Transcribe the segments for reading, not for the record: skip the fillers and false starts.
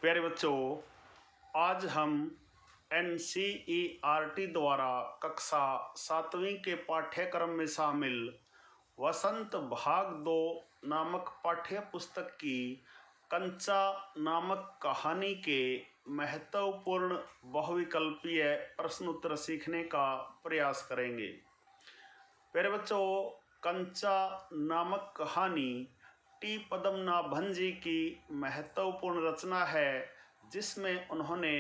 प्यारे बच्चों, आज हम NCERT द्वारा कक्षा 7वीं के पाठ्यक्रम में शामिल वसंत भाग 2 नामक पाठ्य पुस्तक की कंचा नामक कहानी के महत्वपूर्ण बहुविकल्पीय प्रश्न उत्तर सीखने का प्रयास करेंगे। प्यारे बच्चों, कंचा नामक कहानी टी पद्मनाभन जी की महत्वपूर्ण रचना है, जिसमें उन्होंने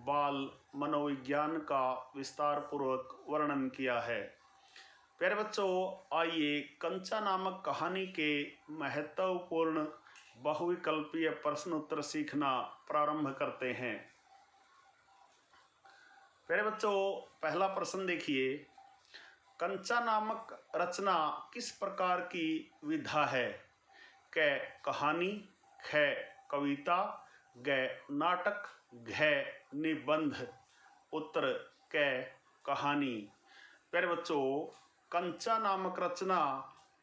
बाल मनोविज्ञान का विस्तार पूर्वक वर्णन किया है। प्यारे बच्चों, आइए कंचा नामक कहानी के महत्वपूर्ण बहुविकल्पीय प्रश्न उत्तर सीखना प्रारंभ करते हैं। प्यारे बच्चों, पहला प्रश्न देखिए, कंचा नामक रचना किस प्रकार की विधा है? क कहानी, ख कविता, ग नाटक, घ निबंध। उत्तर क कहानी। प्यारे बच्चों, कंचा नामक रचना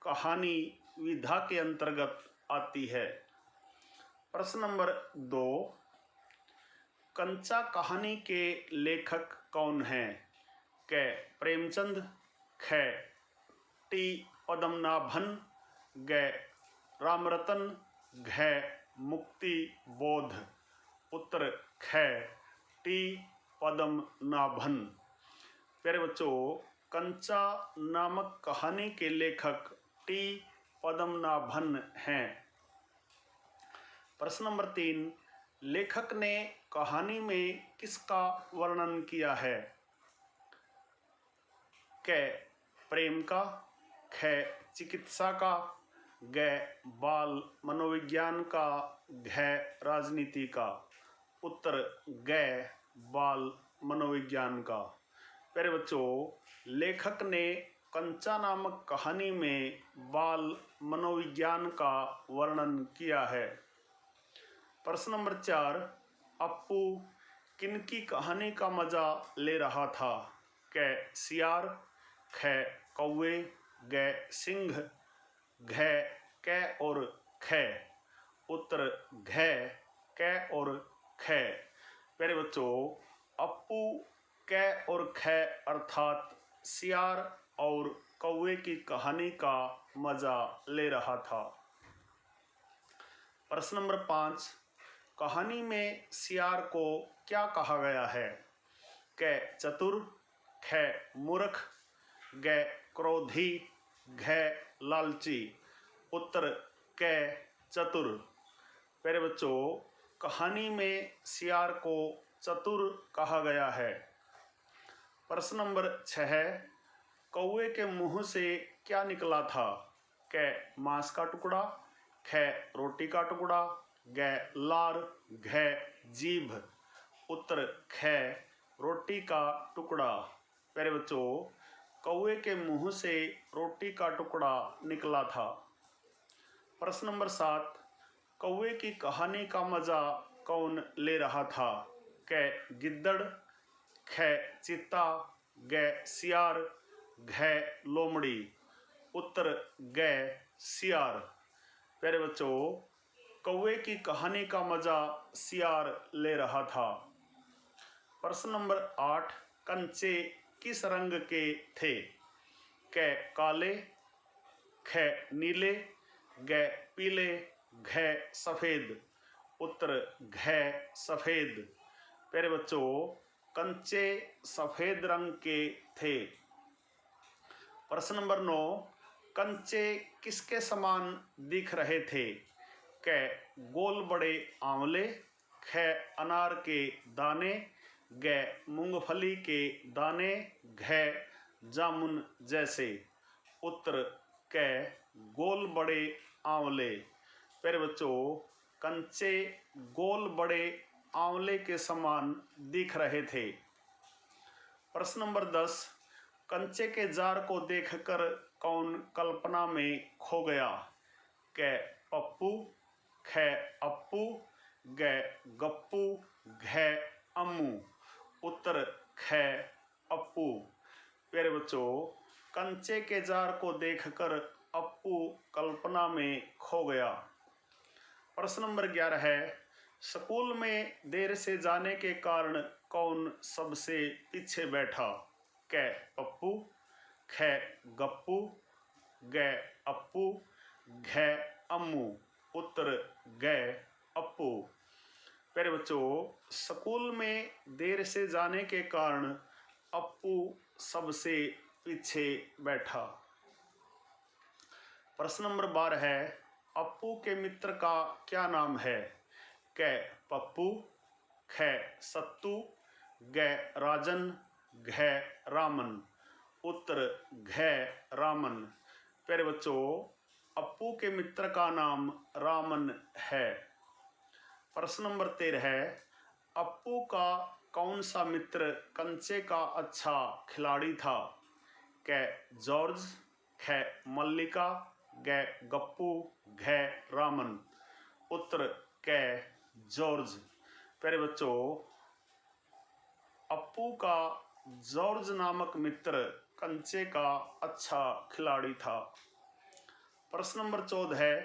कहानी विधा के अंतर्गत आती है। प्रश्न नंबर 2, कंचा कहानी के लेखक कौन हैं? क प्रेमचंद, ख टी पद्मनाभन, ग रामरतन, घ मुक्ति बोध। उत्तर ख टी पद्मनाभन। प्यारे बच्चों, कंचा नामक कहानी के लेखक टी पद्मनाभन हैं। प्रश्न नंबर 3, लेखक ने कहानी में किसका वर्णन किया है? क प्रेम का, ख चिकित्सा का, ग बाल मनोविज्ञान का, घ राजनीति का। उत्तर ग बाल मनोविज्ञान का। प्यारे बच्चों, लेखक ने कंचा नामक कहानी में बाल मनोविज्ञान का वर्णन किया है। प्रश्न नंबर 4, अप्पू किनकी कहानी का मजा ले रहा था? क सियार, ख कौवे, ग सिंह, घ क और ख। उत्तर घ क और ख। प्यारे बच्चों, अप्पू क और ख अर्थात सियार और कौवे की कहानी का मजा ले रहा था। प्रश्न नंबर 5, कहानी में सियार को क्या कहा गया है? क चतुर, ख मूर्ख, ग क्रोधी, घ लालची। उत्तर क चतुर। प्यारे बच्चों, कहानी में सियार को चतुर कहा गया है। प्रश्न नंबर 6, कौवे के मुंह से क्या निकला था? क मांस का टुकड़ा, ख रोटी का टुकड़ा, ग लार, घ जीभ। उत्तर ख रोटी का टुकड़ा। प्यारे बच्चों, कौवे के मुंह से रोटी का टुकड़ा निकला था। प्रश्न नंबर 7, कौवे की कहानी का मजा कौन ले रहा था? क गिद्दड़, ख चीता, ग सियार, घ लोमड़ी। उत्तर ग सियार। प्यारे बच्चों, कौवे की कहानी का मजा सियार ले रहा था। प्रश्न नंबर 8, कंचे किस रंग के थे? क काले, ख नीले, ग पीले, घ सफेद। उत्तर घ सफेद। प्यारे बच्चों, कंचे सफेद रंग के थे। प्रश्न नंबर 9, कंचे किसके समान दिख रहे थे? क गोल बड़े आंवले, ख अनार के दाने, ग मूंगफली के दाने, घ जामुन जैसे। उत्तर क गोल बड़े आंवले। प्यारे बच्चों, कंचे गोल बड़े आंवले के समान दिख रहे थे। प्रश्न नंबर 10, कंचे के जार को देखकर कौन कल्पना में खो गया? क पप्पू, ख अप्पू, ग गप्पू, घ अम्मू। उत्तर ख अप्पू। प्यारे बच्चों, कंचे के जार को देखकर अप्पू कल्पना में खो गया। प्रश्न नंबर 11 है, स्कूल में देर से जाने के कारण कौन सबसे पीछे बैठा? क पप्पू, ख गप्पू, ग अप्पू, घ अम्मू। उत्तर ग अप्पू। प्यारे बच्चों, स्कूल में देर से जाने के कारण अप्पू सबसे पीछे बैठा। प्रश्न नंबर 12 है, अप्पू के मित्र का क्या नाम है? क पप्पू, ख सत्तू, ग राजन, घ रामन। उत्तर घ रामन। प्यारे बच्चों, अप्पू के मित्र का नाम रामन है। प्रश्न नंबर 13 है, अप्पू का कौन सा मित्र कंचे का अच्छा खिलाड़ी था? क जॉर्ज, ख मल्लिका, ग गप्पू, घ रामन। उत्तर क जॉर्ज। प्यारे बच्चों, अप्पू का जॉर्ज नामक मित्र कंचे का अच्छा खिलाड़ी था। प्रश्न नंबर 14 है,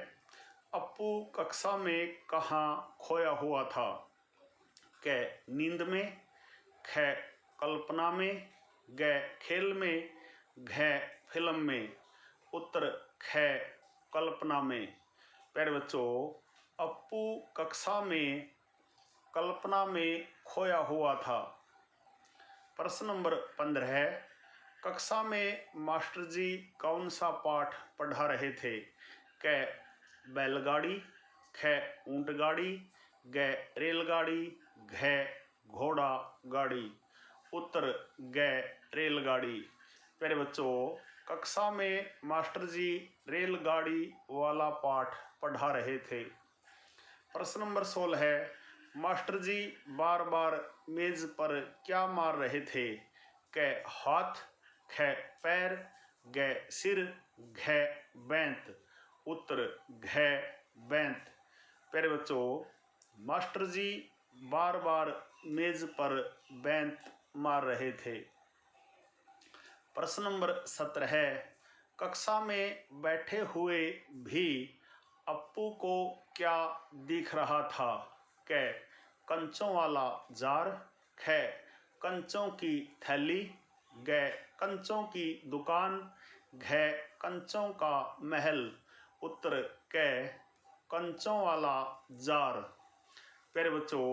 अप्पू कक्षा में कहाँ खोया हुआ था? क नींद में, ख कल्पना में, ग खेल में, घ फिल्म में। उत्तर ख कल्पना में। प्यारे बच्चों, अप्पू कक्षा में कल्पना में खोया हुआ था। प्रश्न नंबर 15 है, कक्षा में मास्टर जी कौन सा पाठ पढ़ा रहे थे? क बैलगाड़ी, ख ऊंटगाड़ी, ग रेलगाड़ी, घ घोड़ा गाड़ी। उत्तर ग रेलगाड़ी। प्यारे बच्चों, कक्षा में मास्टर जी रेलगाड़ी वाला पाठ पढ़ा रहे थे। प्रश्न नंबर 16 है, मास्टर जी बार बार मेज पर क्या मार रहे थे? क हाथ, ख पैर, ग सिर, घ बैंत। उत्तर घ बैंत। प्यारे बच्चों, मास्टर जी बार बार मेज पर बैंत मार रहे थे। प्रश्न नंबर 17 है, कक्षा में बैठे हुए भी अप्पू को क्या दिख रहा था? क कंचों वाला जार, ख कंचों की थैली, ग कंचों की दुकान, घ कंचों का महल। उत्तर क कंचों वाला जार। प्यारे बच्चों,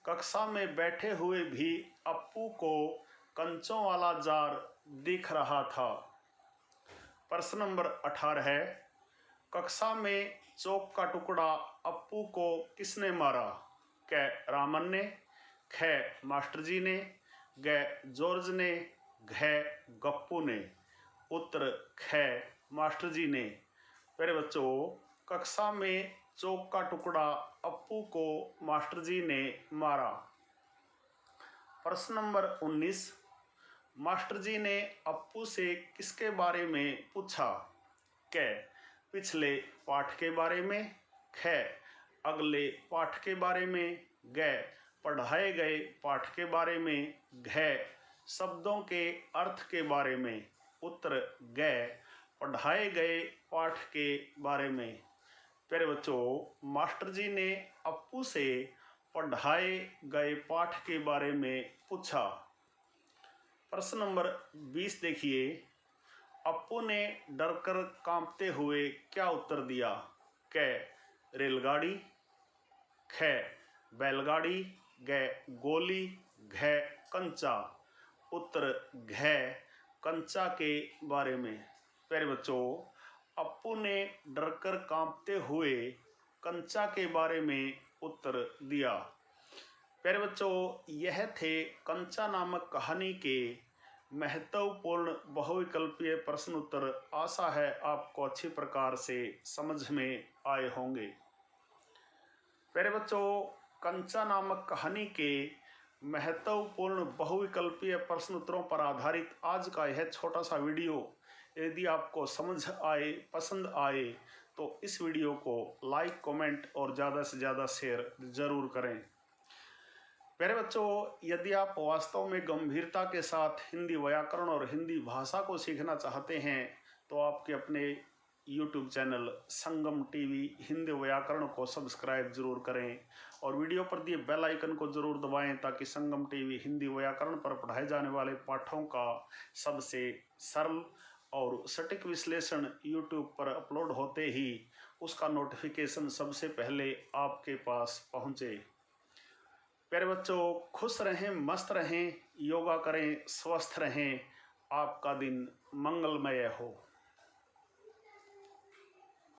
कक्षा में बैठे हुए भी अप्पू को कंचों वाला जार दिख रहा था। प्रश्न नंबर 18 है, कक्षा में चौक का टुकड़ा अप्पू को किसने मारा? क रामन ने, ख मास्टर जी ने, ग जॉर्ज ने, घ गप्पू ने। उत्तर ख मास्टर जी ने। प्यारे बच्चों, कक्षा में चौक का टुकड़ा अप्पू को मास्टर जी ने मारा। प्रश्न नंबर 19, मास्टर जी ने अप्पू से किसके बारे में पूछा? क पिछले पाठ के बारे में, ख अगले पाठ के बारे में, ग पढ़ाए गए पाठ के बारे में, घ शब्दों के अर्थ के बारे में। उत्तर ग पढ़ाए गए पाठ के बारे में। प्यारे बच्चों, मास्टर जी ने अप्पू से पढ़ाए गए पाठ के बारे में पूछा। प्रश्न नंबर 20 देखिए, अप्पू ने डरकर कांपते हुए क्या उत्तर दिया? क रेलगाड़ी, ख बैलगाड़ी, ग गोली, घ कंचा। उत्तर घ कंचा के बारे में। प्यारे बच्चों, अप्पू ने डरकर कांपते हुए कंचा के बारे में उत्तर दिया। प्यारे बच्चों, यह थे कंचा नामक कहानी के महत्वपूर्ण बहुविकल्पीय प्रश्न उत्तर। आशा है आपको अच्छी प्रकार से समझ में आए होंगे। प्यारे बच्चों, कंचा नामक कहानी के महत्वपूर्ण बहुविकल्पीय प्रश्न उत्तरों पर आधारित आज का यह छोटा सा वीडियो यदि आपको समझ आए, पसंद आए, तो इस वीडियो को लाइक, कमेंट और ज़्यादा से ज़्यादा शेयर ज़रूर करें। प्यारे बच्चों, यदि आप वास्तव में गंभीरता के साथ हिंदी व्याकरण और हिंदी भाषा को सीखना चाहते हैं, तो आपके अपने YouTube चैनल संगम टीवी हिंदी व्याकरण को सब्सक्राइब जरूर करें और वीडियो पर दिए बेल आइकन को जरूर दबाएं ताकि संगम टीवी हिंदी व्याकरण पर पढ़ाए जाने वाले पाठों का सबसे सरल और सटीक विश्लेषण यूट्यूब पर अपलोड होते ही उसका नोटिफिकेशन सबसे पहले आपके पास पहुंचे। प्यारे बच्चों, खुश रहें, मस्त रहें, योगा करें, स्वस्थ रहें, आपका दिन मंगलमय हो।